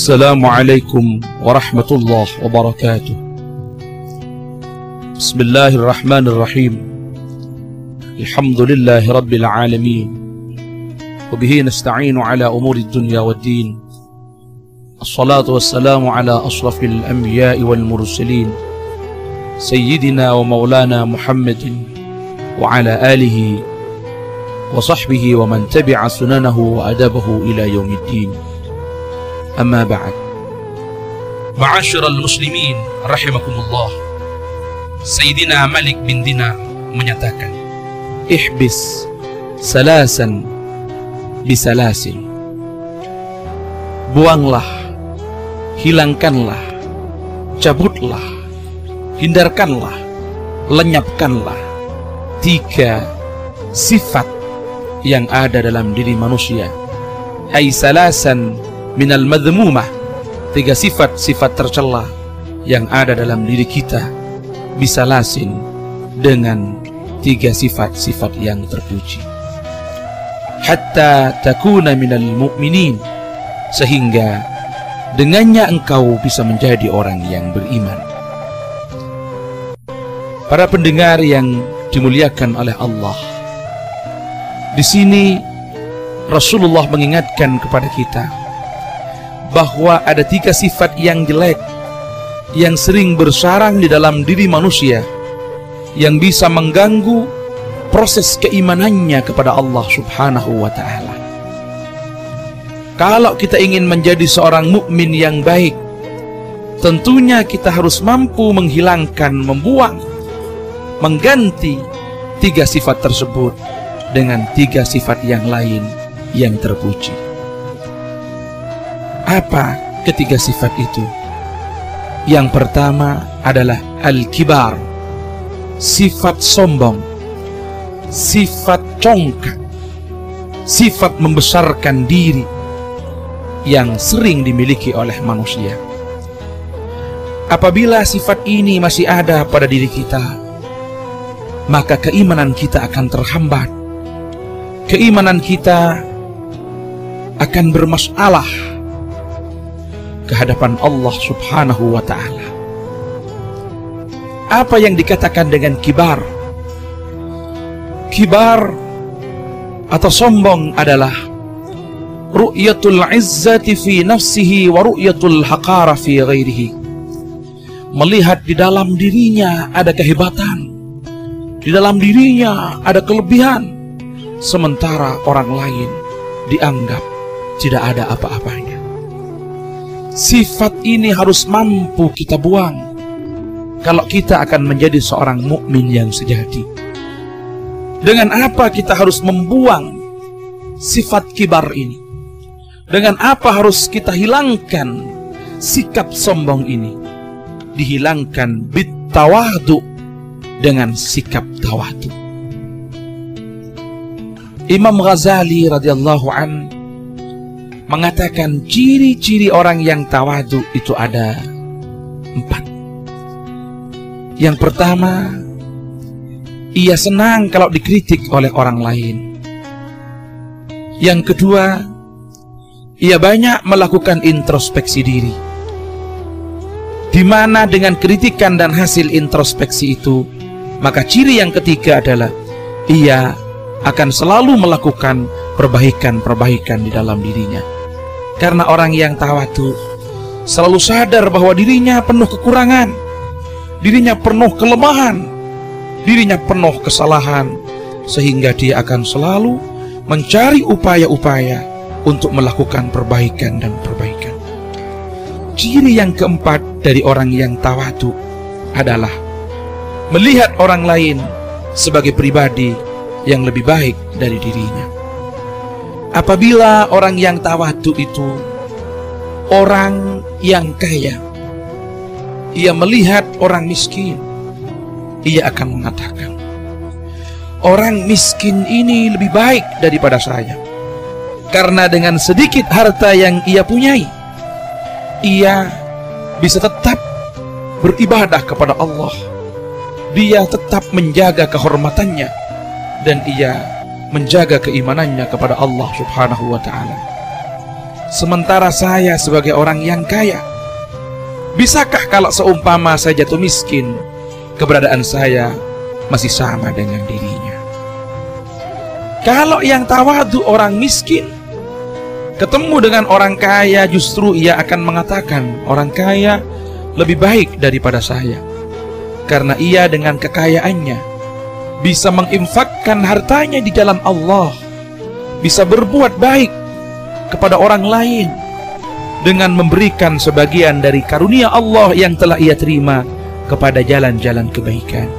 Assalamualaikum warahmatullahi wabarakatuh. Bismillahirrahmanirrahim. Alhamdulillahi rabbil alamin. Wabihi nasta'inu ala umuri dunya waddin. Assalatu wassalamu ala ashrafil anbiya'i wal mursalin, Sayyidina wa maulana Muhammadin wa ala alihi wa sahbihi wa man tabi'a sunanahu wa adabahu ila yaumiddin. Amma ba'd. Ma'asyiral muslimin rahimakumullah. Sayyidina Malik bin Dinar menyatakan, ihbis salasan bisalasin. Buanglah, hilangkanlah, cabutlah, hindarkanlah, lenyapkanlah 3 sifat yang ada dalam diri manusia. Ay salasan minal madhmumah, 3 sifat-sifat tercela yang ada dalam diri kita, bisalasin, dengan 3 sifat-sifat yang terpuji. Hatta takuna minal mu'minin, sehingga dengannya engkau bisa menjadi orang yang beriman. Para pendengar yang dimuliakan oleh Allah, di sini Rasulullah mengingatkan kepada kita bahwa ada 3 sifat yang jelek yang sering bersarang di dalam diri manusia, yang bisa mengganggu proses keimanannya kepada Allah Subhanahu wa ta'ala. Kalau kita ingin menjadi seorang mukmin yang baik, tentunya kita harus mampu menghilangkan, membuang, mengganti 3 sifat tersebut dengan 3 sifat yang lain yang terpuji. Apa ketiga sifat itu? Yang pertama adalah al-kibar, sifat sombong, sifat congkak, sifat membesarkan diri yang sering dimiliki oleh manusia. Apabila sifat ini masih ada pada diri kita, maka keimanan kita akan terhambat. Keimanan kita akan bermasalah kehadapan Allah Subhanahu wa ta'ala. Apa yang dikatakan dengan kibar? Kibar atau sombong adalah ru'yatul izzati fi nafsihi wa ru'yatul haqara fi ghairihi. Melihat di dalam dirinya ada kehebatan, di dalam dirinya ada kelebihan, sementara orang lain dianggap tidak ada apa-apanya. Sifat ini harus mampu kita buang kalau kita akan menjadi seorang mukmin yang sejati. Dengan apa kita harus membuang sifat kibar ini? Dengan apa harus kita hilangkan sikap sombong ini? Dihilangkan bitawadu, dengan sikap tawadu. Imam Ghazali radhiyallahu an mengatakan ciri-ciri orang yang tawadu itu ada 4. Yang pertama, ia senang kalau dikritik oleh orang lain. Yang kedua, ia banyak melakukan introspeksi diri, di mana dengan kritikan dan hasil introspeksi itu, maka ciri yang ketiga adalah ia akan selalu melakukan perbaikan-perbaikan di dalam dirinya. Karena orang yang tawadu selalu sadar bahwa dirinya penuh kekurangan, dirinya penuh kelemahan, dirinya penuh kesalahan, sehingga dia akan selalu mencari upaya-upaya untuk melakukan perbaikan dan perbaikan. Ciri yang keempat dari orang yang tawadu adalah melihat orang lain sebagai pribadi yang lebih baik dari dirinya. Apabila orang yang tawadu itu orang yang kaya, ia melihat orang miskin, ia akan mengatakan, orang miskin ini lebih baik daripada saya, karena dengan sedikit harta yang ia punyai, ia bisa tetap beribadah kepada Allah, dia tetap menjaga kehormatannya, dan ia menjaga keimanannya kepada Allah Subhanahu wa ta'ala. sementara saya sebagai orang yang kaya? Bisakah kalau seumpama saya jatuh miskin, keberadaan saya masih sama dengan dirinya? Kalau yang tawadu orang miskin ketemu dengan orang kaya, justru ia akan mengatakan orang kaya lebih baik daripada saya, karena ia dengan kekayaannya bisa menginfakkan hartanya di jalan Allah, bisa berbuat baik kepada orang lain dengan memberikan sebagian dari karunia Allah yang telah ia terima kepada jalan-jalan kebaikan.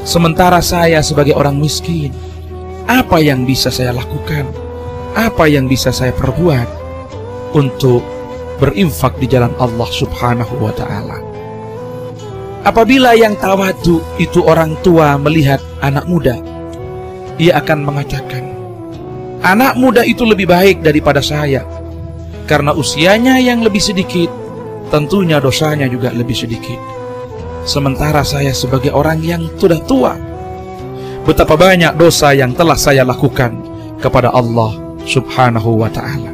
Sementara saya sebagai orang miskin, apa yang bisa saya lakukan? Apa yang bisa saya perbuat untuk berinfak di jalan Allah Subhanahu wa ta'ala? Apabila yang tawadu itu orang tua melihat anak muda, ia akan mengatakan, anak muda itu lebih baik daripada saya, karena usianya yang lebih sedikit, tentunya dosanya juga lebih sedikit. Sementara saya sebagai orang yang sudah tua, betapa banyak dosa yang telah saya lakukan kepada Allah Subhanahu wa ta'ala.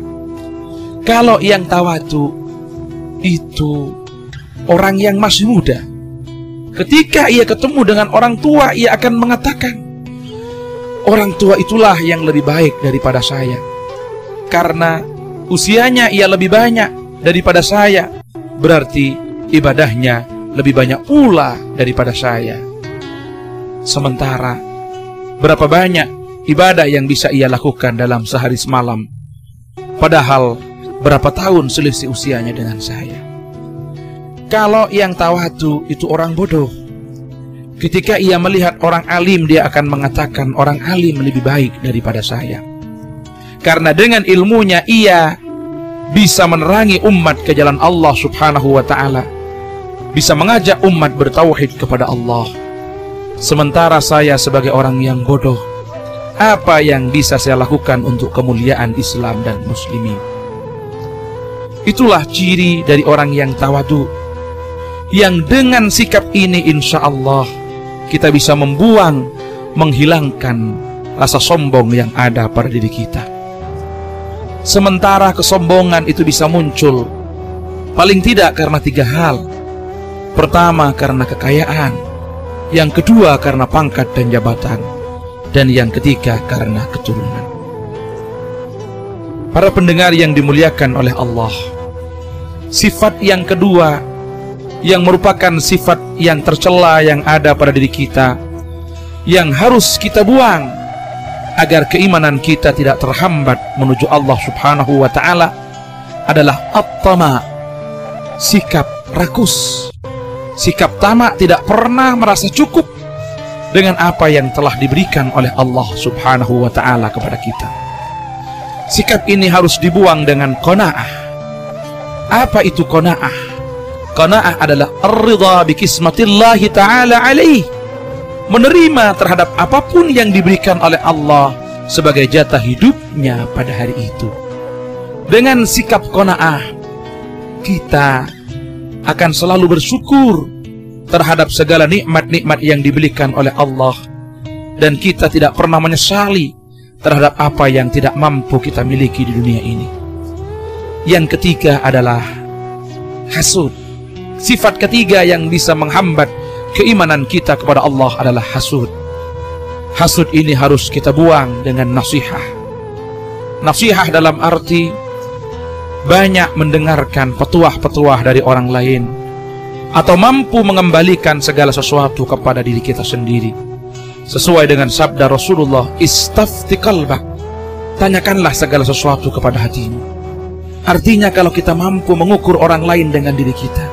Kalau yang tawadu itu orang yang masih muda, ketika ia ketemu dengan orang tua, ia akan mengatakan, orang tua itulah yang lebih baik daripada saya, karena usianya ia lebih banyak daripada saya, berarti ibadahnya lebih banyak pula daripada saya. Sementara berapa banyak ibadah yang bisa ia lakukan dalam sehari semalam, padahal berapa tahun selisih usianya dengan saya. Kalau yang tawadu itu orang bodoh, ketika ia melihat orang alim, dia akan mengatakan orang alim lebih baik daripada saya, karena dengan ilmunya ia bisa menerangi umat ke jalan Allah Subhanahu wa ta'ala, bisa mengajak umat bertauhid kepada Allah. Sementara saya sebagai orang yang bodoh, apa yang bisa saya lakukan untuk kemuliaan Islam dan muslimin? Itulah ciri dari orang yang tawadu, yang dengan sikap ini insya Allah kita bisa membuang, menghilangkan rasa sombong yang ada pada diri kita. Sementara kesombongan itu bisa muncul paling tidak karena 3 hal. Pertama, karena kekayaan. Yang kedua, karena pangkat dan jabatan. Dan yang ketiga, karena keturunan. Para pendengar yang dimuliakan oleh Allah, sifat yang kedua yang merupakan sifat yang tercela yang ada pada diri kita, yang harus kita buang agar keimanan kita tidak terhambat menuju Allah Subhanahu wa ta'ala, adalah at-tama, sikap rakus, sikap tamak, tidak pernah merasa cukup dengan apa yang telah diberikan oleh Allah Subhanahu wa ta'ala kepada kita. Sikap ini harus dibuang dengan qanaah. Apa itu qanaah? Qanaah adalah ar-ridha bi qismatillahi ta'ala alaih, menerima terhadap apapun yang diberikan oleh Allah sebagai jatah hidupnya pada hari itu. Dengan sikap qanaah, kita akan selalu bersyukur terhadap segala nikmat-nikmat yang diberikan oleh Allah, dan kita tidak pernah menyesali terhadap apa yang tidak mampu kita miliki di dunia ini. Yang ketiga adalah hasud. Sifat ketiga yang bisa menghambat keimanan kita kepada Allah adalah hasud. Hasud ini harus kita buang dengan nasihah. Nasihah dalam arti banyak mendengarkan petuah-petuah dari orang lain, atau mampu mengembalikan segala sesuatu kepada diri kita sendiri. Sesuai dengan sabda Rasulullah, istafti qalbak, tanyakanlah segala sesuatu kepada hatimu. Artinya kalau kita mampu mengukur orang lain dengan diri kita,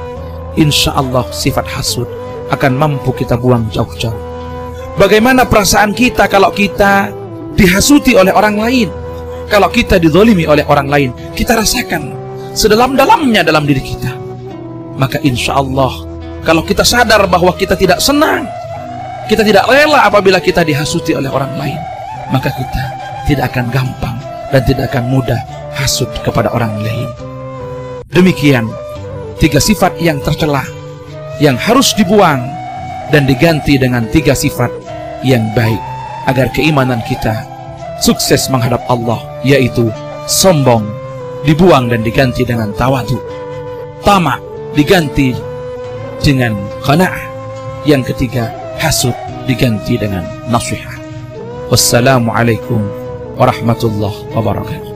insya Allah sifat hasud akan mampu kita buang jauh-jauh. Bagaimana perasaan kita kalau kita dihasuti oleh orang lain, kalau kita dizalimi oleh orang lain? Kita rasakan sedalam-dalamnya dalam diri kita. Maka insya Allah kalau kita sadar bahwa kita tidak senang, kita tidak rela apabila kita dihasuti oleh orang lain, maka kita tidak akan gampang dan tidak akan mudah hasud kepada orang lain. Demikian 3 sifat yang tercela yang harus dibuang dan diganti dengan 3 sifat yang baik agar keimanan kita sukses menghadap Allah, yaitu sombong, dibuang dan diganti dengan tawadu. Tamak diganti dengan qanaah. Yang ketiga, hasud diganti dengan nasihat. Wassalamualaikum warahmatullahi wabarakatuh.